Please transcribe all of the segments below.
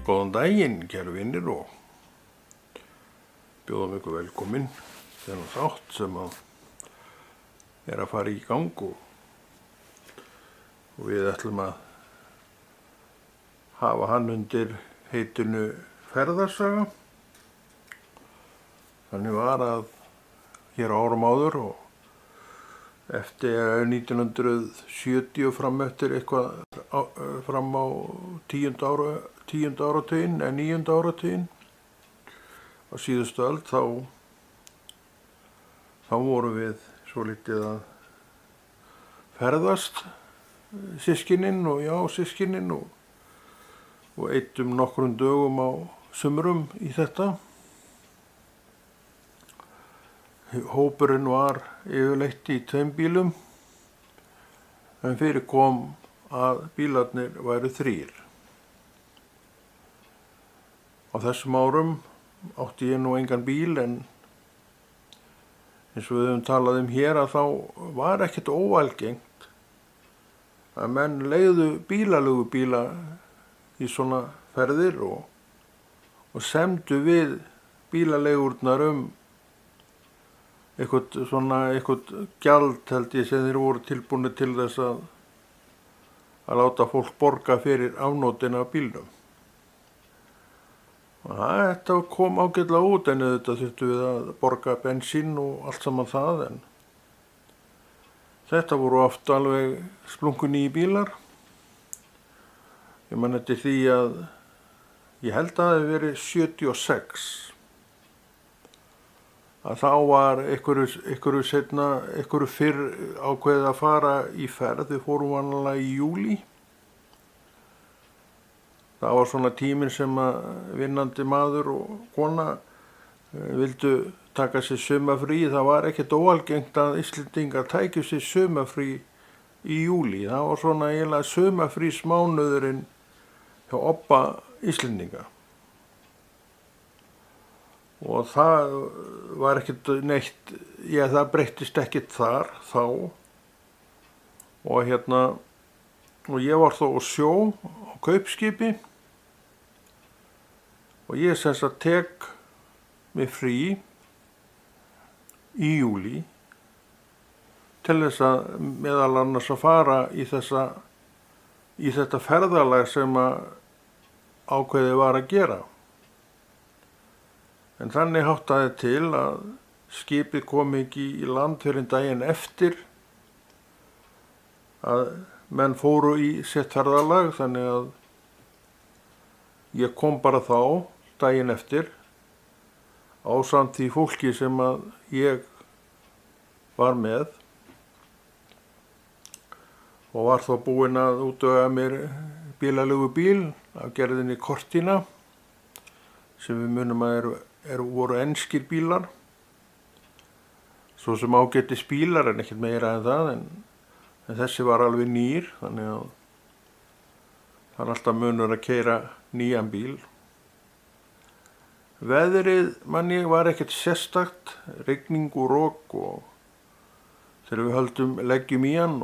Góðan daginn, kæru vinir, og bjóðum ykkur velkomin þennan þátt sem að fara í gang og við ætlum að hafa hann undir heitinu ferðarsaga. Þannig var að hér á árum áður og eftir 1970 fram eftir eitthvað fram á 10. áratuginn eða 9. áratuginn á síðustu öld þá vorum við svolítið að ferðast systkinin og eyddum nokkrum dögum á sumrum í þetta. Hópurinn var yfirleitt í 2 bílum en fyrir kom að bílarnir væru 3. Á þessum árum átti ég nú engan bíl en eins og við höfum talað um hér að þá var ekkert óalgengt að menn leigðu bílaleigubíla í svona ferðir og semdu við bílaleigurnar eitthvað gjald held ég sem þeir voru tilbúnir til þess að láta fólk borga fyrir afnotin af bílnum. Þetta kom ágætlega út en auðvitað þurftum við að borga bensín og allt saman það, en þetta voru oft alveg splunkunýir bílar. Ég man eftir því að ég held að það hefði verið 76 að þá var einhverju fyrr ákveðið að fara í ferð. Við fórum vanalega í júlí. Það var svona tíminn sem að vinnandi maður og kona vildu taka sér sumarfrí. Það var ekkert óalgengt að Íslendingar tækju sér sumarfrí í júlí. Það var svona eiginlega sumarfrísmánuðurinn hjá Obba Íslendinga. Og það var ekkert neitt, það breyttist ekkert þar þá. Og ég var þó á sjó á kaupskipi og ég sem sagt tek mig frí í júlí til þess að meðal annars að fara í þetta ferðalag sem að ákveðið var að gera. En þannig háttaði til að skipið kom ekki í land fyrir daginn eftir að menn fóru í sitt ferðalag, þannig að ég kom bara þá daginn eftir ásamt því fólki sem að ég var með og var þá búinn að útvega mér bílaleigubíl af gerðinni Cortina sem við munum að voru enskir bílar, svo sem ágætis bílar en ekkert meira en það, en þessi var alveg nýr, þannig að það er alltaf munur að keyra nýjan bíl. Veðrið manni var ekkert sérstakt, rigning og rok, og þegar við leggjum í hann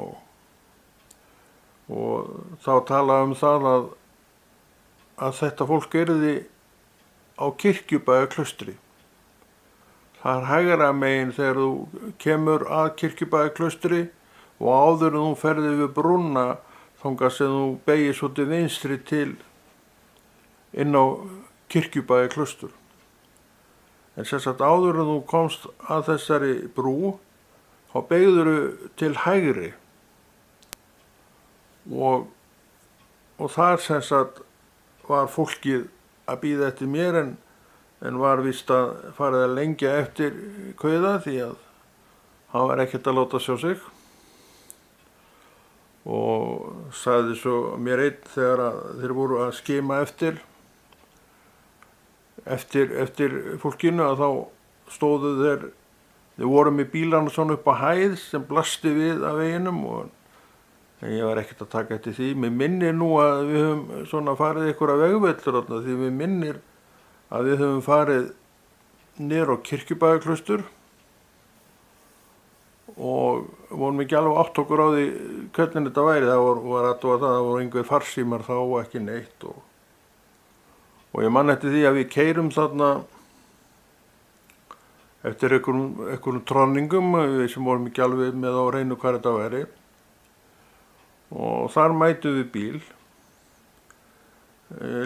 og þá talaði það að þetta fólk yrði á Kirkjubæjarklaustri. Það er hægra megin þegar þú kemur að Kirkjubæjarklaustri og áður en þú ferði við brúna þangað sem þú beygir svo til vinstri til inn á Kirkjubæjarklaustur. En sem sagt áður en þú komst að þessari brú þá beygðurðu til hægri og þar sem sagt var fólkið að bíða eftir mér en var víst að farið að lengja eftir kauða því að hann var ekkert að láta sjá sig og sagði svo mér einn þegar þeir voru að skima eftir fólkinu að þá stóðu þeir voru með bílana svona upp á hæð sem blasti við af veginum en ég var ekkert að taka eftir því. Mér minnir nú að við höfum svona farið einhverja vegvellur því mér minnir að við höfum farið niður á Kirkjubæjarklaustur og vorum ekki alveg átt okkur á því hvernig þetta væri. Það voru einhver farsímar þá og ekki neitt Og ég man eftir því að við keyrum þarna eftir einhverjum tronningum, við sem vorum ekki alveg með á reynu hvað þetta væri. Og þar mætum við bíl,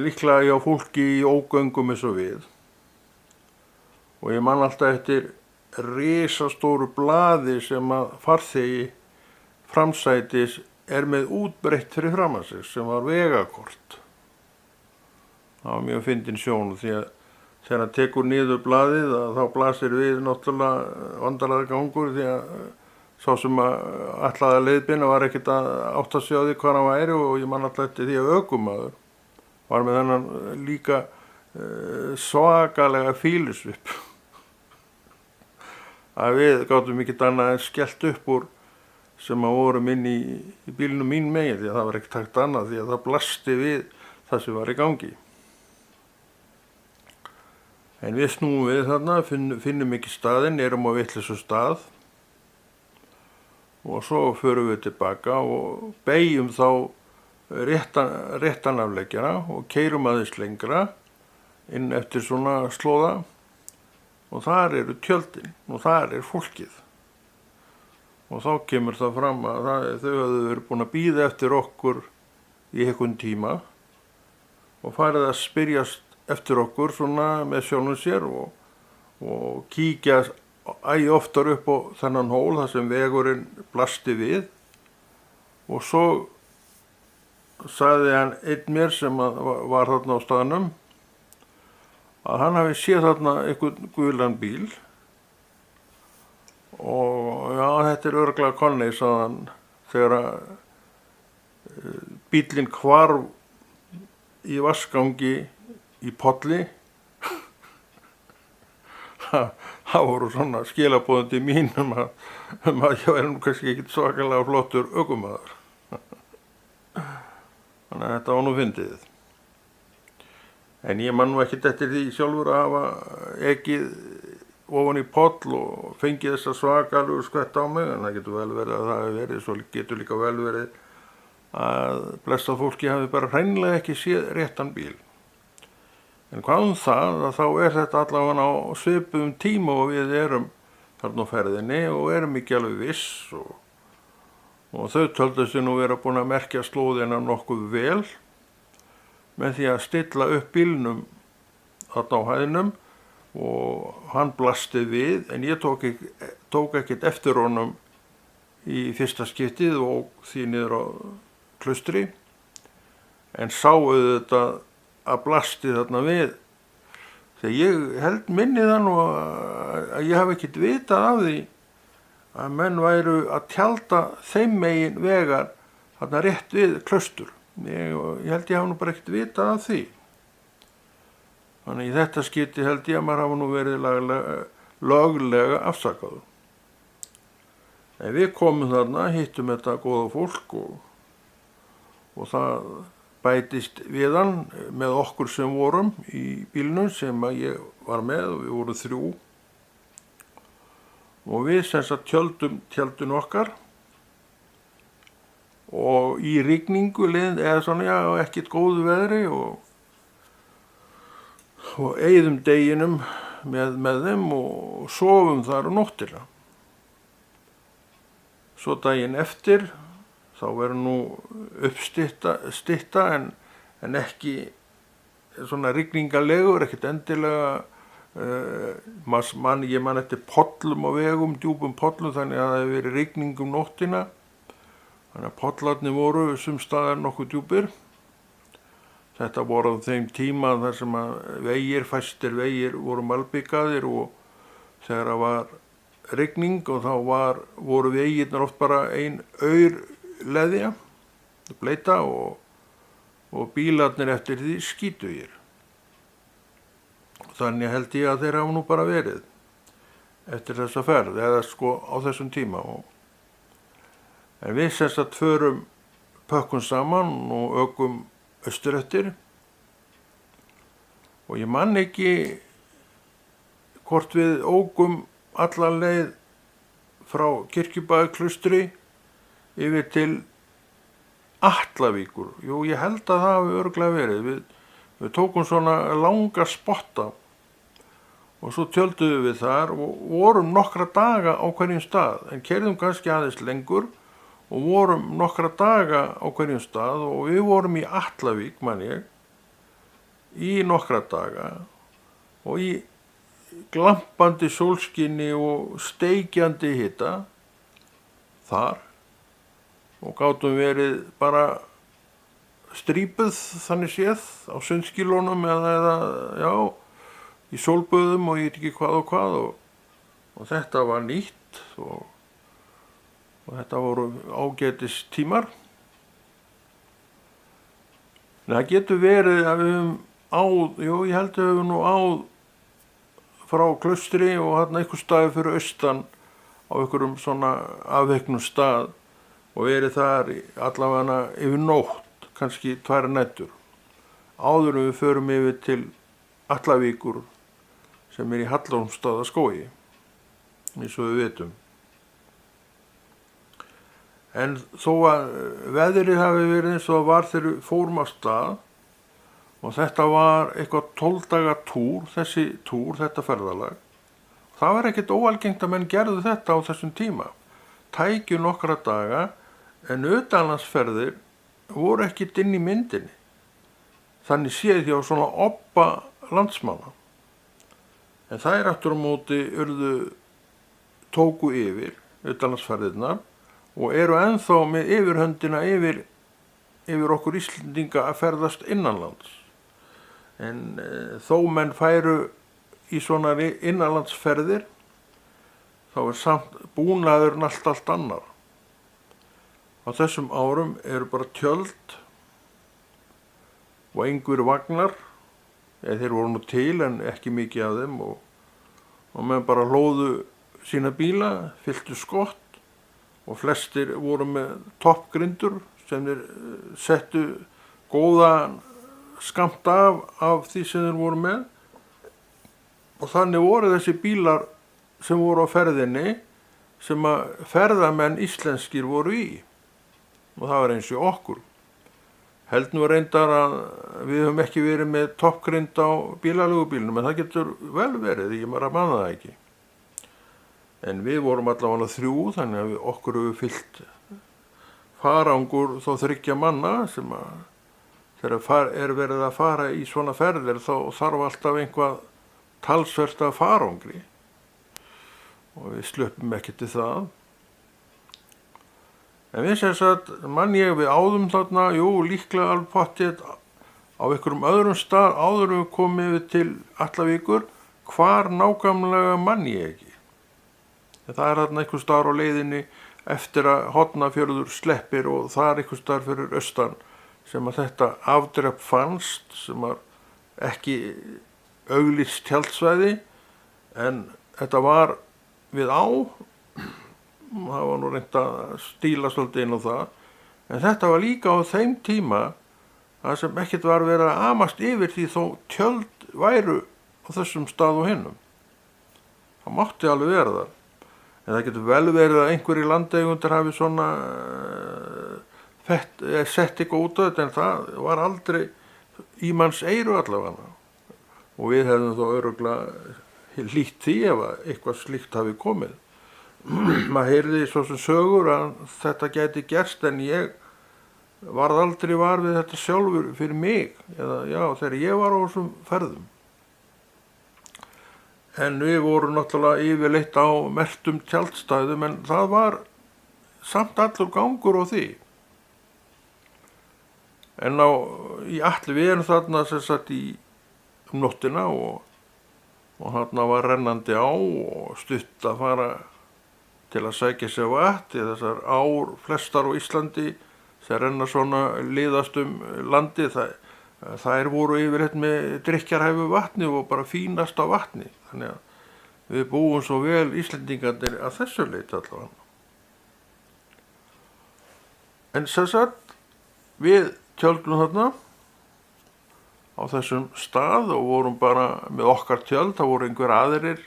líklega hjá fólki í ógöngum eins og við. Og ég man alltaf eftir risastóru blaði sem að farþegi framsætis með útbreitt fyrir framan sig, sem var vegakort. Það var mjög fyndin sjón, því að þegar hann tekur niður blaðið þá blasir við náttúrulega vandræða gangur, því að sá sem ætlaði að leiðbeina var ekkert að átta sig á því hvað hann væri, og ég man alltaf eftir því að ökumaður var með þennan líka svakalega fýlusvip að við gátum ekkert annað en skellt upp úr sem að vorum inn í bílnum mín megin, því að það var ekkert hægt annað, því að það blasti við það sem var í gangi. En við snúum við þarna, finnum ekki staðinn, erum á vitlausu stað og svo förum við tilbaka og beygjum þá réttan afleggjara og keyrum aðeins lengra inn eftir svona slóða, og þar eru tjöldin og þar fólkið. Og þá kemur það fram að þau höfðu verið búin að bíða eftir okkur í einhvern tíma og farið að spyrjast eftir okkur svona með sjálfum sér og kíkja oftar upp á þennan hól þar sem vegurinn blasti við. Og svo sagði hann einn mér sem var þarna á staðnum að hann hafi séð þarna einhvern gulan bíl. Og já, þetta örugglega Conny, sagði hann, þegar bíllinn hvarf í vatnsgangi í polli. Það voru svona skilaboðin til mín um að ég væri nú kannski ekkert svakalega flottur ökumaður. Þannig að þetta var nú fyndið. En ég man nú ekkert eftir því sjálfur að hafa ekið ofan í poll og fengið þessa svakalegu skvett á mig, en það getur vel verið að það hefur verið, svo getur líka vel verið að blessað fólki hafi bara hreinlega ekki séð réttan bíl. En hvað það, að þá þetta allavega á svipuðum tíma og við erum þarna á ferðinni og erum ekki alveg viss, og þau töldu sig nú vera búin að merkja slóðina nokkuð vel með því að stilla upp bílnum þarna á hæðinum, og hann blasti við, en ég tók ekkert eftir honum í fyrsta skiptið og því niður á Klaustri, en sá auðvitað að blasti þarna við. Þegar ég held minni það nú að ég hafi ekkert vitað af því að menn væru að tjalda þeim megin vegar þarna rétt við Klaustur. Ég held ég hafi nú bara ekkert vitað af því. Þannig í þetta skipti held ég að maður hafa nú verið löglega afsakaður. En við komum þarna, hittum þetta góða fólk og það bætist við hann með okkur sem vorum í bílnum sem að ég var með, og við vorum 3. Og við sem sagt tjöldum okkar og í rigningu eða svona, já, ekkert góðu veðri og eyðum deginum með þeim og sofum þar nóttina. Svo daginn eftir þá verður nú uppstytta en ekki svona rigningalegur, ekkert endilega. Ég man eftir pollum á vegum, djúpum pollum, þannig að það hefur verið rigning nóttina. Þannig að pollarnir voru sums staðar nokkuð djúpir. Þetta voru á þeim tíma þar sem að fæstir vegir voru malbikaðir, og þegar það var rigning og þá voru vegirnar oft bara ein aurleðja, bleita, og bílarnir eftir því skítugir. Þannig held ég að þeir hafa nú bara verið eftir þessa ferð, eða sko á þessum tíma. En við sem sagt förum pökkum saman og ökum austur eftir, og ég man ekki hvort við ókum alla leið frá Kirkjubæjarklaustri yfir til Atlavíkur. Jú, ég held að það hafi örugglega verið. Við Við tókum svona langa spotta og svo tjölduðum við þar og vorum nokkra daga á hverjum stað, en keyrðum kannski aðeins lengur og vorum nokkra daga á hverjum stað og við vorum í Atlavík, man ég, í nokkra daga og í glampandi sólskinni og steikjandi hita þar og gátum verið bara strípuð þannig séð á sundskýlunum eða já, í sólböðum og ég veit ekki hvað og þetta var nýtt og þetta voru ágætis tímar. En það getur verið að við höfum ég held að við höfum nú frá Klaustri og þarna einhver staði fyrir austan á einhverjum svona afveiknum stað og verið þar allavega yfir nótt, kannski 2 nætur. Áður en við förum yfir til Atlavíkur sem í Hallormsstaðaskógi, eins og við vitum. En þó að veðrið hafi verið eins og það var þegar við fórum af stað og þetta var eitthvað 12 daga túr, þetta ferðalag. Það var ekkert óalgengt að menn gerðu þetta á þessum tíma. Tækju nokkra daga en utanlandsferðir voru ekkert inn í myndinni. Þannig séð hjá svona obba landsmanna. En þær aftur á móti tóku yfir utanlandsferðirnar og eru ennþá með yfirhöndina yfir okkur Íslendinga að ferðast innanlands. En þó menn færu í svona innanlandsferðir, þá samt búnaðurinn allt annar. Á þessum árum eru bara tjöld og einhverjir vagnar, þeir voru nú til en ekki mikið af þeim og menn bara hlóðu sína bíla, fylltu skott og flestir voru með toppgrindur sem þeir settu góðan skammt af því sem þeir voru með og þannig voru þessi bílar sem voru á ferðinni sem að ferðamenn íslenskir voru í og það var eins og okkur. Held nú reyndar að við höfum ekki verið með toppgrind á bílaleigubílnum en það getur vel verið, ég maður að manna það ekki. En við vorum allavega 3 þannig að okkur hefur fyllt farangur þó 3 manna sem að þegar verið að fara í svona ferðir þá þarf alltaf einhvað talsvert af farangri og við sluppum ekki til það. En við sem sagt, við áðum þarna, líklega alveg pottþétt á einhverjum öðrum stað áður við komum yfir til Atlavíkur, hvar nákvæmlega man ég ekki. En það þarna einhver staðar á leiðinni eftir að Hornafjörður sleppir og það einhver staðar fyrir austan sem að þetta afdrep fannst sem var ekki auglýst tjaldsvæði en þetta var við á. Það var nú reynt að stíla svolítið inn á það en þetta var líka á þeim tíma það sem ekkert var verið að amast yfir því þó tjöld væru á þessum stað og hinnum. Það mátti alveg vera þar en það getur vel verið að einhverjir landeigendur hafi svona sett eitthvað út á þetta en það var aldrei í manns eyru allavega og við hefðum þó örugglega hlýtt því ef eitthvað slíkt hafi komið. Maður heyrði svo sem sögur að þetta gæti gerst en ég varð aldrei var við þetta sjálfur fyrir mig eða þegar ég var á þessum ferðum. En við vorum náttúrulega yfirleitt á merktum tjaldstæðum en það var samt allur gangur á því. En í við erum þarna sem sagt í nóttina og þarna var rennandi á og stutt að fara til að sækja sér vatn, þessar ár flestar á Íslandi sem renna svona liðast landi, þær voru yfirleitt með drykkjarhæfu vatni og bara fínasta vatni. Þannig að við búum svo vel Íslendingarnir að þessu leyti allavega. En sem sagt, við tjöldum þarna á þessum stað og vorum bara með okkar tjöld, það voru einhver aðrir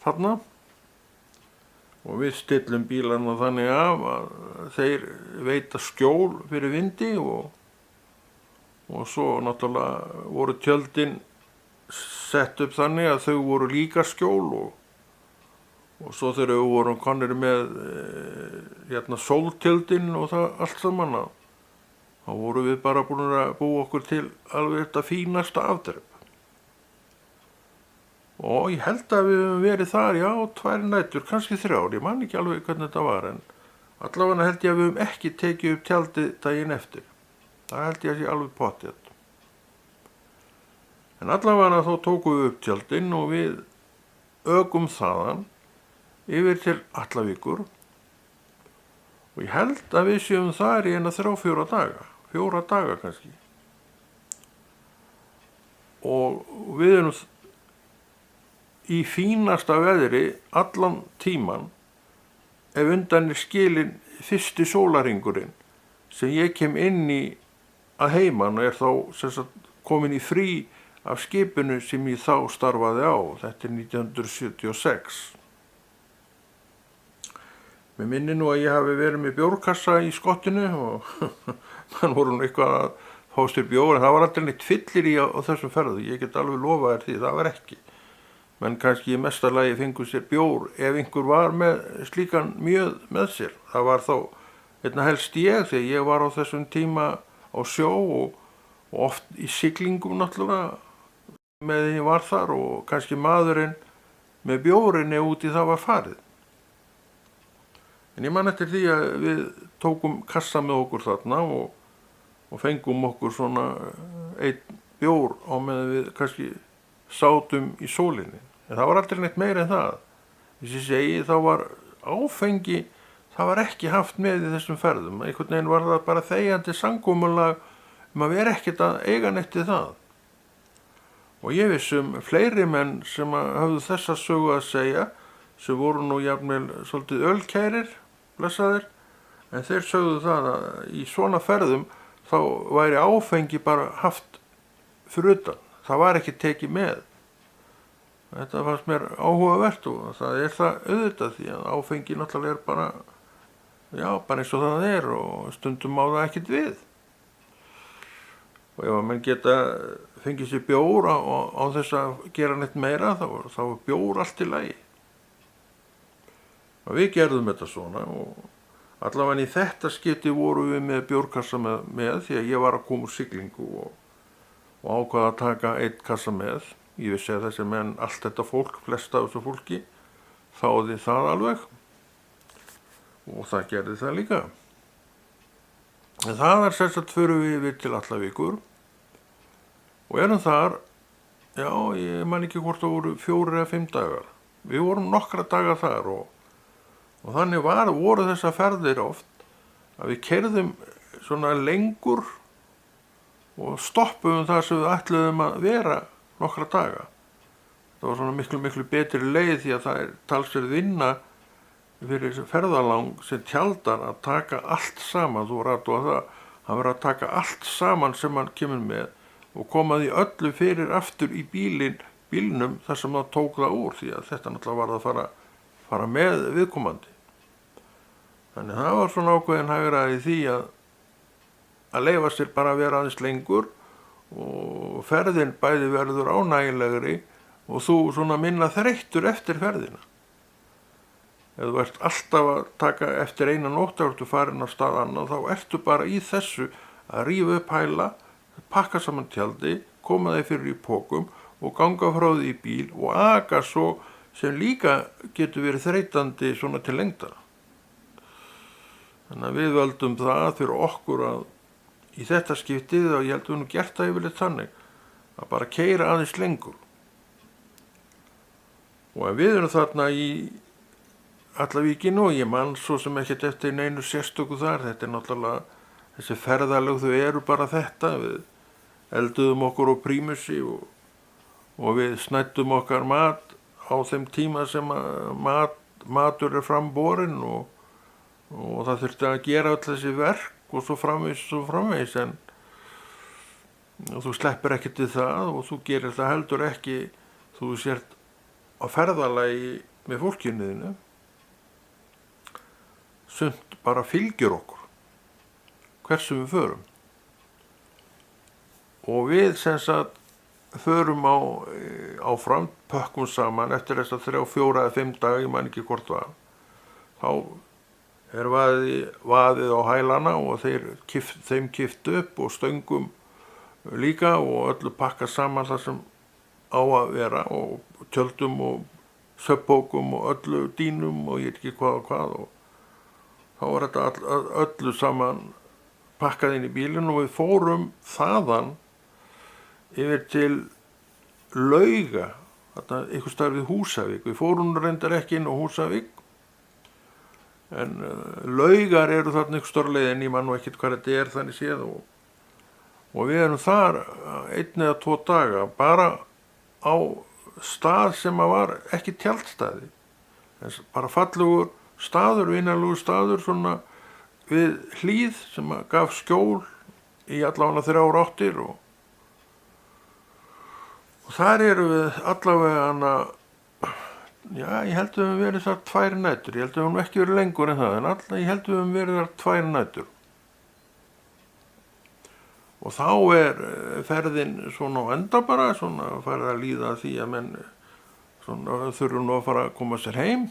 þarna. Og við stillum bílana þannig af að þeir veita skjól fyrir vindi og og svo náttúrulega voru tjöldin sett upp þannig að þau voru líka skjól og svo þegar við vorum komnir með sóltjöldin og það allt saman þá vorum við bara búin að búa okkur til alveg þetta fínasta afdrep. Og ég held að við höfum verið þar, 2 nætur, kannski 3, ég man ekki alveg hvernig þetta var, en allavega held ég að við höfum ekki tekið upp tjaldið daginn eftir. Það held ég að sé alveg pottþétt. En allavega þá tókum við upp tjöldin og við ökum þaðan yfir til Atlavíkur og ég held að við séum þar í 3-4 daga, 4 daga kannski. Og við erum í fínasta veðri allan tíman ef undan skilin fyrsti sólarhringurinn sem ég kem inn í að heiman og þá komin í frí af skipinu sem ég þá starfaði á. Þetta 1976. Mér minni nú að ég hafi verið með bjórkassa í skottinu og þann voru nú eitthvað að fá sér bjór, en það var aldrei neitt fyllir í á þessum ferðu. Ég get alveg lofað þér því, það var ekki. Menn kannski í mesta lagi fengu sér bjór ef einhver var með slíkan mjöð með sér. Það var þá einna helst ég, þegar ég var á þessum tíma á sjó og oft í siglingum náttúrulega með því ég var þar og kannski maðurinn með bjórinni út í það var farið. En ég man eftir því að við tókum kassa með okkur þarna og fengum okkur svona 1 bjór á meðan við kannski sátum í sólinni. En það var aldrei neitt meira en það. Þess að segi, þá var áfengi, það var ekki haft með í þessum ferðum. Einhvern veginn var það bara þegjandi samkomulag að vera ekkert að eiga neitt í það. Og ég vissum fleiri menn sem höfðu þessa sögu að segja, sem voru nú jafnvel svolítið ölkærir, blessaðir, en þeir sögðu það að í svona ferðum þá væri áfengi bara haft fyrir utan. Það var ekki tekið með. Þetta fannst mér áhugavert og það það auðvitað því að áfengi náttúrulega bara, bara eins og það og stundum á það ekkert við. Og ef að menn geta fengið sér bjór á þess að gera neitt meira, þá var bjór allt í lagi. Og við gerðum þetta svona og allavega í þetta skipti vorum við með bjórkassa með því að ég var að koma úr siglingu og ákvað að taka 1 kassa með. Ég vissi að þessi menn, allt þetta fólk, flesta af þessu fólki, þáði það alveg og það gerði það líka. En það förum við yfir til Atlavíkur og erum þar, ég man ekki hvort það voru 4 eða 5 dagar. Við vorum nokkra daga þar og þannig voru þessar ferðir oft að við keyrðum svona lengur og stoppuðum þar sem við ætluðum að vera nokkra daga. Það var svona miklu betri leið því að það talsverð vinna fyrir ferðalang sem tjaldar að taka allt saman. Þú rættu að hann verður að taka allt saman sem hann kemur með og koma því öllu fyrir aftur í bílnum þar sem það tók það úr því að þetta náttúrulega var að fara með viðkomandi. Þannig það var svona ákveðin hagræði því að leyfa sér bara að vera aðeins lengur og ferðin bæði verður ánægilegri og þú svona minna þreyttur eftir ferðina. Ef þú ert alltaf að taka eftir eina nótt og ertu farin á stað annað, þá ertu bara í þessu að rífa upp hæla, pakka saman tjaldi, koma þeir fyrir í pokum og ganga frá því í bíl og aka svo sem líka getur verið þreytandi svona til lengdar. Þannig að við völdum það fyrir okkur að í þetta skiptið og ég held að við nú gert það yfirleitt þannig að bara keyra aðeins lengur. Og ef við erum þarna í Atlavíkinu og ég man svo sem ekkert eftir neinu sérstöku þar, þetta náttúrulega, þessi ferðalög þau eru bara þetta, við elduðum okkur á prímusi og við snæddum okkar mat á þeim tíma sem matur framborinn og það þurfti að gera öll þessi verk og svo framvegis en þú sleppir ekki til það og þú gerir það heldur ekki þú sért á ferðalagi með fólkinu þínu. Sumt bara fylgir okkur hversu við förum. og við sem sagt förum áfram, pökkum saman eftir þess að 3, 4 eða 5 daga, ég man ekki hvort var, þá vaðið á hælana og þeim kift upp og stöngum líka og öllu pakka saman það sem á að vera og tjöldum og svefnpókum og öllu dýnum og ég veit ekki hvað og þá var þetta öllu saman pakkað inn í bílinn og við fórum þaðan yfir til Lauga, þarna einhvers staðar við Húsavík. Við fórum reyndar ekki inn á Húsavík, en Laugar eru þarna einhvers staðar leiðin, ég man nú ekkert hvað þetta þannig séð og við erum þar 1 eða 2 daga, bara á stað sem var ekki tjaldstæði, en bara fallegur staður, vinalegur staður, svona við hlíð sem gaf skjól í allavega 3 áttir og þar erum við allavega ég held við höfum verið þar 2 nætur, ég held við höfum ekki verið lengur en það, en ég held við höfum verið þar 2 nætur. Og þá ferðin svona á enda bara, svona farið að líða að því að menn svona þurfum nú að fara að koma sér heim.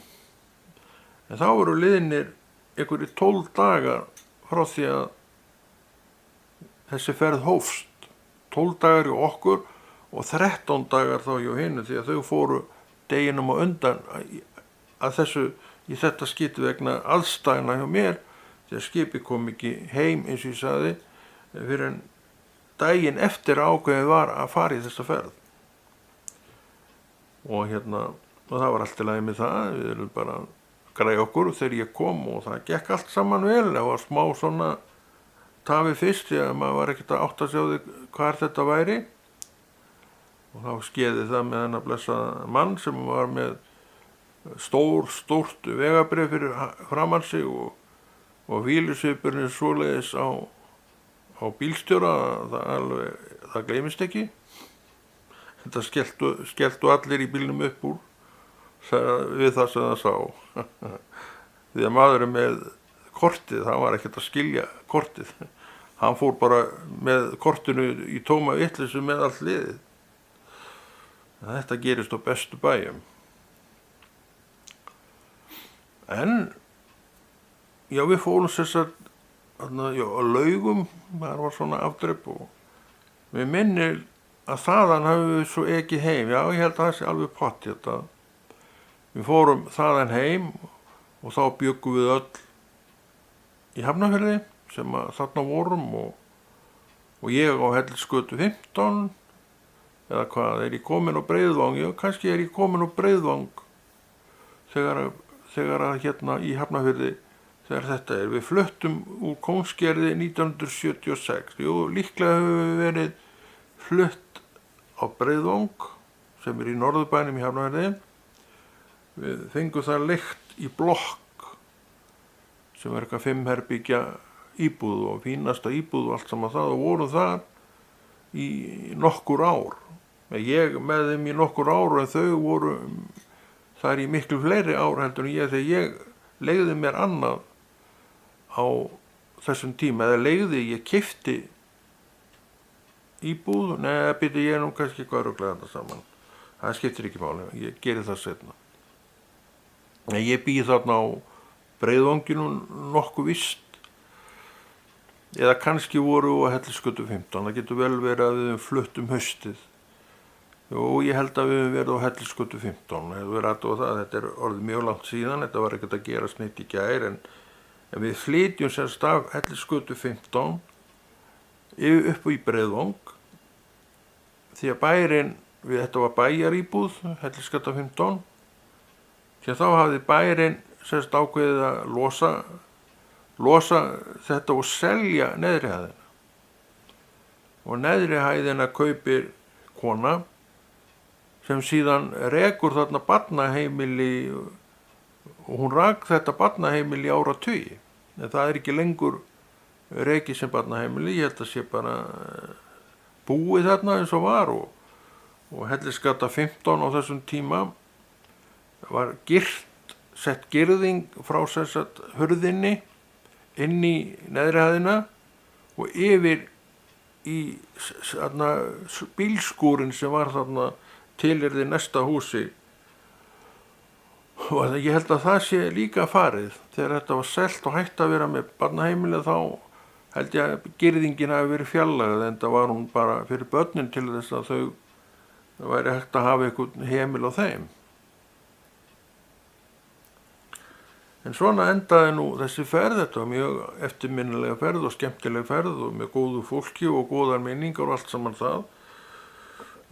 En þá eru liðnir einhverjir 12 dagar frá því að þessi ferð hófst. 12 dagar hjá okkur og 13 dagar þá hjá hinu, því að þau fóru deginum á undan að í þetta skipti vegna aðstæðna hjá mér, því að skipið kom ekki heim eins og ég sagði, fyrir en daginn eftir ákveðið var að fara í þessa ferð. Og það var allt í lagi með það, við erum bara að græja okkur þegar ég kom og það gekk allt saman vel. Það var smá svona tafi fyrst, því að maður var ekkert að átta sig á því hvað þetta væri. Og þá skeði það með þennan blessaða mann sem var með stórt vegabréf fyrir framan sig og vílusvipurinn svoleiðis á bílstjóra, það gleymist ekki. Þetta skelltu allir í bílnum upp úr við það sem það sá. Því að maðurinn með kortið, hann var ekkert að skilja kortið. Hann fór bara með kortinu í tóma vitleysu með allt liðið. Þetta gerist á bestu bæjum. En, já, við fórum sérstaklega á Laugum, það var svona afdrepp og við minnir að þaðan höfum við svo ekki heim. Já, ég held að það sé alveg pottþétt að við fórum þaðan heim og þá bjöggum við öll í Hafnarfirði sem þarna vorum og ég á Hellisgötu 15 eða hvað, ég komin á Breiðvang? Já, kannski ég komin á Breiðvang þegar í Hafnarfirði þegar þetta Við fluttum úr Kóngsgerði 1976. Jú, líklega höfum við verið flutt á Breiðvang sem í norðurbænum í Hafnarfirði. Við fengum það leigt í blokk sem eitthvað 5 herbergja íbúð og fínasta íbúð og allt saman það og voru þar í nokkur ár. Ég með þeim í nokkur ár en þau voru þar í miklu fleiri ár heldur en þegar ég leigði mér annað á þessum tíma, ég keypti íbúð, ég nú kannski eitthvað ruglaði þetta saman. Það skiptir ekki máli, ég geri það seinna. Ég býð þarna á Breiðvanginu nokkuð vist, eða kannski voru á Hellisgötu 15, það getur vel verið að við fluttum haustið. Jú, ég held að við höfum verið á Hellisgötu 15, þetta orðið mjög langt síðan, þetta var ekkert að gerast neitt í gær, en við flytjum semst af Hellisgötu 15 upp í Breiðvang, því að bærinn, þetta var bæjaríbúð, Hellisgata 15, því að þá hafði bærinn semst ákveðið að losa þetta og selja neðri hæðina. Og neðri hæðina kaupir kona sem síðan rekur þarna barnaheimili og hún rak þetta barnaheimili í áratugi. En það ekki lengur rekið sem barnaheimili, ég held að sé bara búið þarna eins og var og Hellisgata 15 á þessum tíma var sett girðing frá hurðinni inn í neðri hæðina og yfir í bílskúrin sem var þarna tilyrði næsta húsi. Og ég held að það sé líka farið. Þegar þetta var selt og hætt að vera með barnaheimilið, þá held ég að girðingin hafi verið fjarlægð, en það var hún bara fyrir börnin til þess að þau væri hægt að hafa einhvern heimil á þeim. En svona endaði nú þessi ferð. Þetta var mjög eftirminnilega ferð og skemmtileg ferð og með góðu fólki og góðar minningar og allt saman það.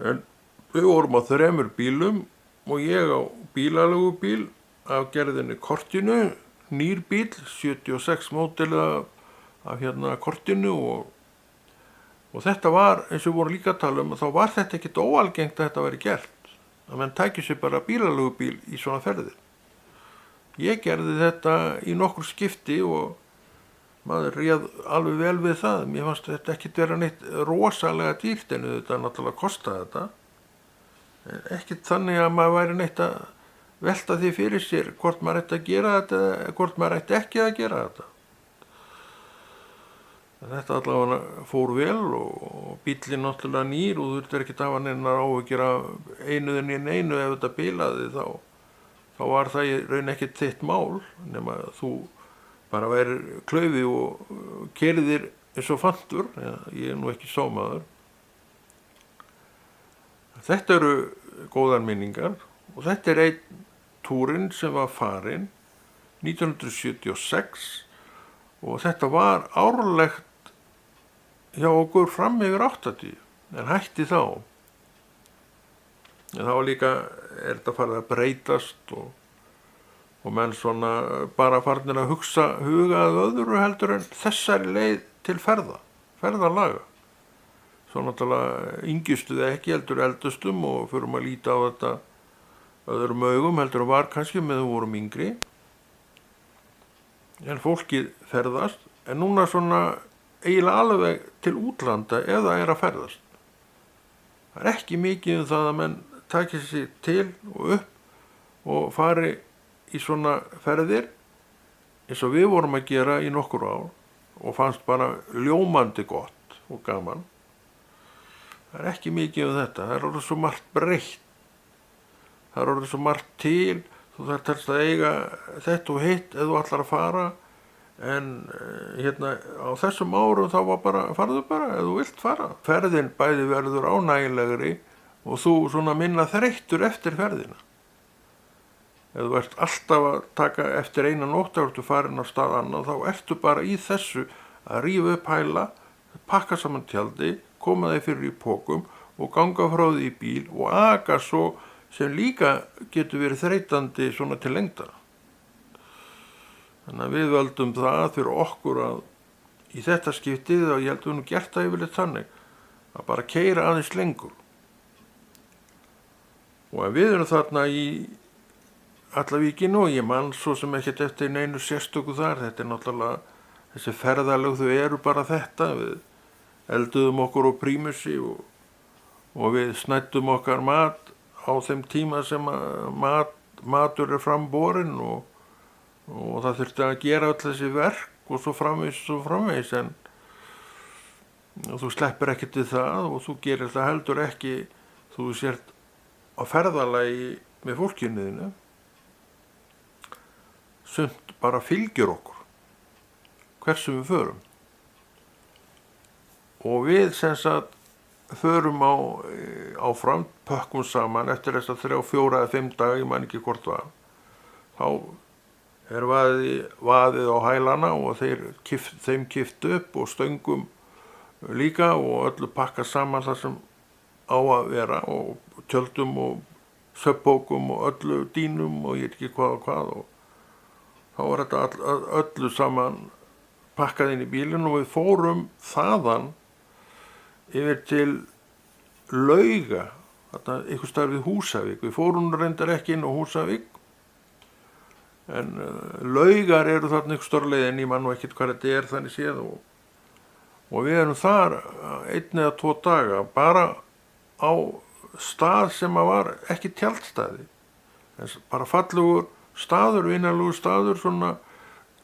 En við vorum á 3 bílum og ég á bílalögubíl af gerðinni Cortinu, nýr bíl, 76 módel af Cortinu og þetta var, eins og við vorum líka að tala þá var þetta ekkert óalgengt að þetta væri gert. Að menn tæki sér bara bílalögubíl í svona ferðir. Ég gerði þetta í nokkur skipti og maður réð alveg vel við það. Mér fannst þetta ekkert vera neitt rosalega dýrt, en þetta náttúrulega kostaði þetta. Ekkert þannig að maður væri neitt að velta því fyrir sér hvort maður ætti að gera þetta eða hvort maður ætti ekki að gera þetta. Þetta allavega fór vel og bíllinn náttúrulega nýr og þú þurftir ekkert að hafa neinar áhyggjur af einu ef þetta bilaði þá var það í raun ekkert þitt mál, nema þú bara værir klaufi og keyrðir eins og fantur. Ég nú ekki sómaður. Þetta eru góðar minningar og þetta einn túrinn sem var farinn 1976 og þetta var árlegt hjá okkur fram yfir 80, en hætti þá. En þá líka þetta farið að breytast og menn svona bara farnir að huga að öðru heldur en þessari leið til ferðalaga. Svo náttúrulega yngistu það ekki heldur eldustum og förum að líta á þetta öðrum augum heldur var kannski með við vorum yngri. En fólkið ferðast, en núna svona eiginlega alveg til útlanda eða að ferðast. Það ekki mikið það að menn taki sig til og upp og fari í svona ferðir eins og við vorum að gera í nokkur ár og fannst bara ljómandi gott og gaman. Það ekki mikið þetta. Það orðið svo margt breytt. Það orðið svo margt til. Þú þarft helst að eiga þetta og hitt ef þú ætlar að fara. En á þessum árum þá var bara, farðu bara ef þú vilt fara. Ferðin bæði verður ánægilegri og þú svona minna þreyttur eftir ferðina. Ef þú ert alltaf að taka eftir eina nótt og ertu farin á stað annað, þá ertu bara í þessu að rífa upp hæla, pakka saman tjaldi, koma þeir fyrir í pokum og ganga frá því í bíl og aka svo sem líka getur verið þreytandi svona til lengdar. Þannig að við völdum það fyrir okkur að í þetta skiptið, og ég held við nú gert það yfirleitt þannig, að bara keyra aðeins lengur. Og við erum þarna í Allavíkinu og ég man svo sem ekkert eftir neinu sérstöku þar. Þetta náttúrulega, þessi ferðalög þau eru bara þetta. Við elduðum okkur á prímusi og við snæddum okkar mat á þeim tíma sem matur framborinn og það þurfti að gera öll þessi verk og svo framvegis en þú sleppir ekkert við það og þú gerir það heldur ekki þú sért á ferðalagi með fólkinu þínu. Sumt bara fylgir okkur hversu við förum og við sem sagt förum áfram, pökkum saman eftir þess að 3, 4 eða 5 daga, ég man ekki hvort var, þá vaðið á hælana og þeim kift upp og stöngum líka og öllu pakka saman það sem á að vera og tjöldum og svefnpókum og öllu dýnum og ég veit ekki hvað og þá var þetta öllu saman pakkað inn í bílinn og við fórum þaðan yfir til Lauga, þarna einhvers staðar við Húsavík. Við fórum reyndar ekki inn á Húsavík, en Laugar eru þarna einhvers staðar leið, en ég man nú ekkert hvað þetta er þannig séð og við erum þar 1 eða 2 daga, bara á stað sem var ekki tjaldstæði, en bara fallegur staður, vinalegur staður, svona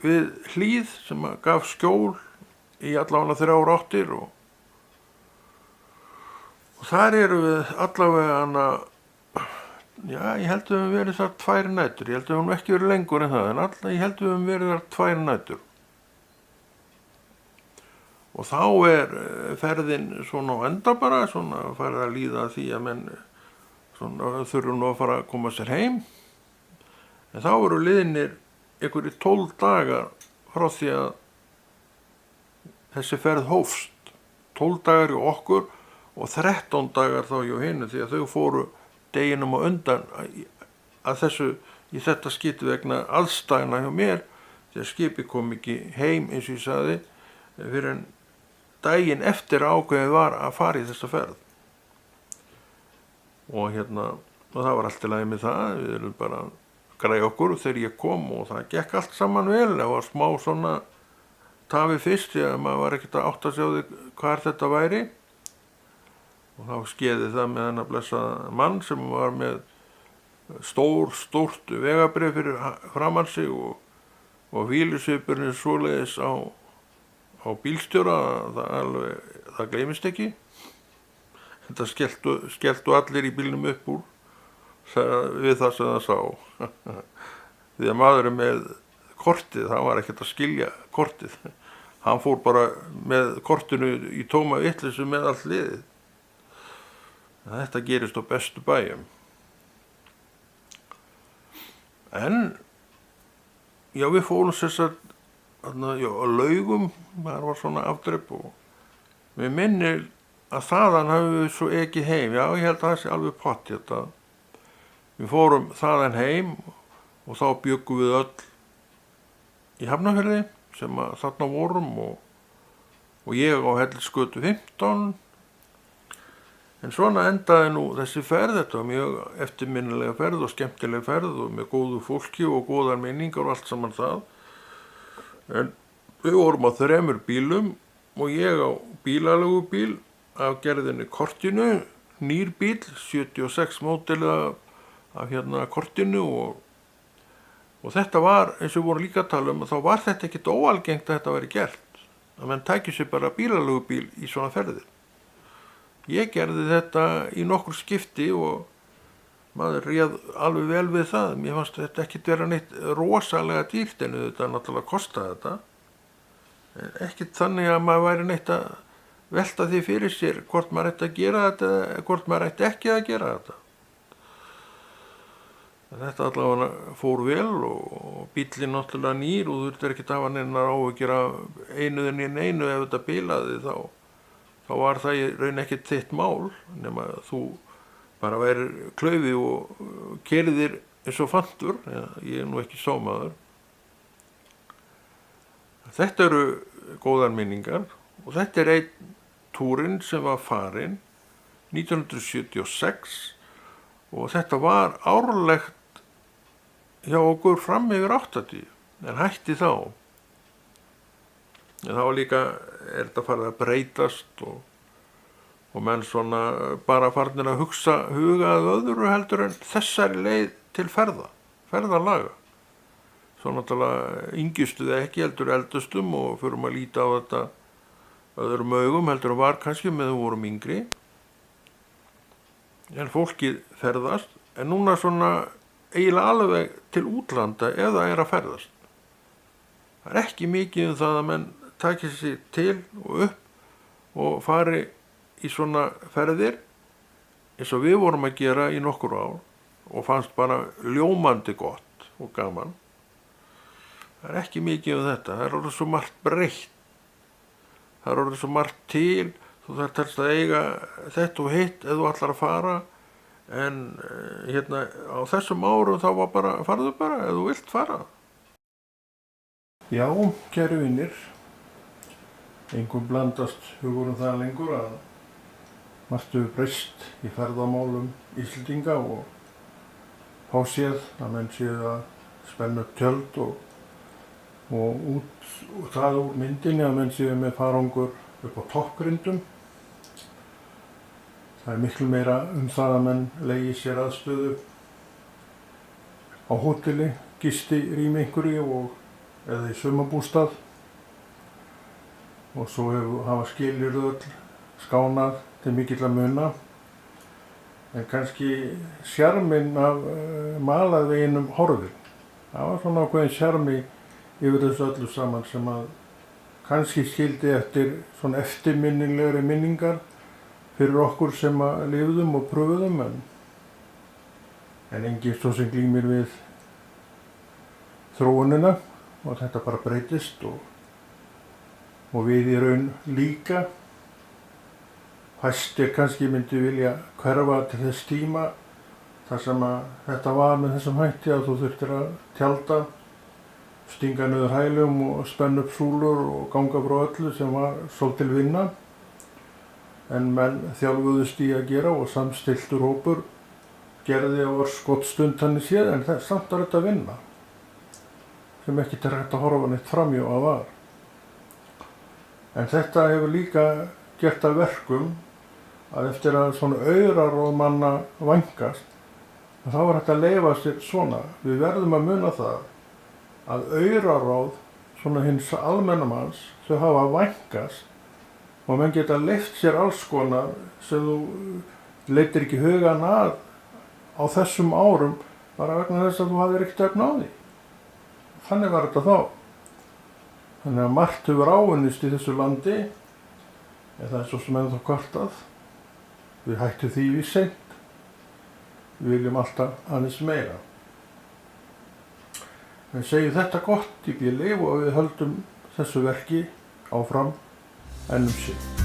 við hlíð sem gaf skjól í allavega 3 áttir Og þar eru við allavega já, ég held við höfum verið þar 2 nætur, ég held við höfum ekki verið lengur en það, en ég held við höfum verið þar 2 nætur. Og þá ferðin svona á enda bara, svona farið að líða að því að menn svona þurfum nú að fara að koma sér heim. En þá eru liðnir einhverjir 12 dagar frá því að þessi ferð hófst. 12 dagar hjá okkur og 13 dagar þá hjá hinu, því að þau fóru deginum á undan að þessu, í þetta skipti vegna aðstæðna hjá mér, því að skipið kom ekki heim eins og ég sagði, fyrir en daginn eftir ákveðið var að fara í þessa ferð. Og það var allt í lagi með það, við erum bara að græja okkur þegar ég kom og það gekk allt saman vel. Það var smá svona tafi fyrst, því að maður var ekkert að átta sig á því hvað þetta væri. Og þá skeiði það með hennar blessaða mann sem var með stórt vegabrif fyrir framan sig og vílusvipurinn svoleiðis á bílstjóra, það gleymist ekki. Þetta skelltu allir í bílnum upp úr við það sem það sá. Því að maðurinn með kortið, hann var ekkert að skilja kortið. Hann fór bara með kortinu í tóma vitleysu með allt liðið. Þetta gerist á bestu bæjum. En, já, við fórum sérstaklega á Laugum, það var svona afdrepp og við minnir að þaðan hafum við svo ekki heim. Já, ég held að það sé alveg pottþétt að við fórum þaðan heim og þá bjöggum við öll í Hafnarfirði sem að þarna vorum og ég á Hellisgötu 15. En svona endaði nú þessi ferð, þetta var mjög eftirminnilega ferð og skemmtileg ferð og með góðu fólki og góðar minningar og allt saman það. En við vorum á 3 bílum og ég á bílaleigubíl af gerðinni Cortinu, nýr bíl, 76 módelið af Cortinu og þetta var, eins og við vorum líka að tala um, þá var þetta ekkert óalgengt að þetta væri gert. Að menn tæki sér bara bílaleigubíl í svona ferðir. Ég gerði þetta í nokkur skipti og maður réð alveg vel við það. Mér fannst þetta ekkert vera neitt rosalega dýrt, en þetta náttúrulega kostaði þetta. En ekkert þannig að maður væri neitt að velta því fyrir sér hvort maður ætti að gera þetta eða hvort maður ætti ekki að gera þetta. Þetta allavega fór vel og bíllinn náttúrulega nýr og þú þurftir ekkert að hafa neinar áhyggjur af einu ef þetta bilaði þá var það í raun ekkert þitt mál, nema þú bara værir klaufi og keyrðir eins og fantur. Ég nú ekki sómaður. Þetta eru góðar minningar og þetta einn túrinn sem var farinn 1976 og þetta var árlegt hjá okkur fram yfir 80, en hætti þá. En þá líka þetta farið að breytast og menn svona bara farnir að huga að öðru heldur en þessari leið til ferðalaga. Svo náttúrulega yngjustu það ekki heldur eldustum og förum að líta á þetta öðrum augum heldur en var kannski með við vorum yngri. En fólkið ferðast, en núna svona eiginlega alveg til útlanda ef það að ferðast. Það ekki mikið það að menn taki sig til og upp og fari í svona ferðir eins og við vorum að gera í nokkur ár og fannst bara ljómandi gott og gaman. Það ekki mikið þetta, það orðið svo margt breytt. Það orðið svo margt til, þú þarft helst að eiga þetta og hitt ef þú ætlar að fara, en á þessum árum þá var bara, farðu bara ef þú vilt fara. Já, kæru vinir, engum blandast hugur það lengur að margt hefur breyst í ferðamálum Íslendinga og fá séð að menn séð að spenna upp tjöld og það úr myndinni að menn séð með farangur upp á toppgrindum. Það miklu meira það að menn leigi sér aðstöðu á hóteli, gistirými einhverju eða í sumarbústað og svo hafa skilyrði öll skánað til mikilla muna. en kannski sjarminn af malarveginum horfinn. Það var svona ákveðin sjarmi yfir þessu öllu saman sem að kannski skildi eftir svona eftirminnilegri minningar fyrir okkur sem að lifðum og pröfuðum, en enginn svo sem glímir við þróunina og þetta bara breytist og við í raun líka. Fæstir kannski myndi vilja hverfa til þess tíma þar sem að þetta var með þessum hætti að þú þurftir að tjalda, stinga niður hælum og spenna upp súlur og ganga frá öllu sem var svolítil vinna. En menn þjálfuðust í að gera og samstilltur hópur gerði á örskotsstund þannig séð, en samt var þetta vinna sem ekki er hægt að horfa neitt framhjá að var. En þetta hefur líka gert að verkum að eftir að svona auraráð manna vænkast, þá var hægt að leyfa sér svona. Við verðum að muna það að auraráð svona hins almennamanns, þau hafa vænkast og menn geta leyft sér alls konar sem þú leitir ekki hugan að á þessum árum bara vegna þess að þú hafðir ekkert efni á því. Þannig var þetta þá. Þannig að margt hefur áunnist í þessu landi, en það er svo sem ennþá kvartað. Við hættum því við seint. Við viljum alltaf aðeins meira. En segjum þetta gott í bili og við höldum þessu verki áfram enn sinn.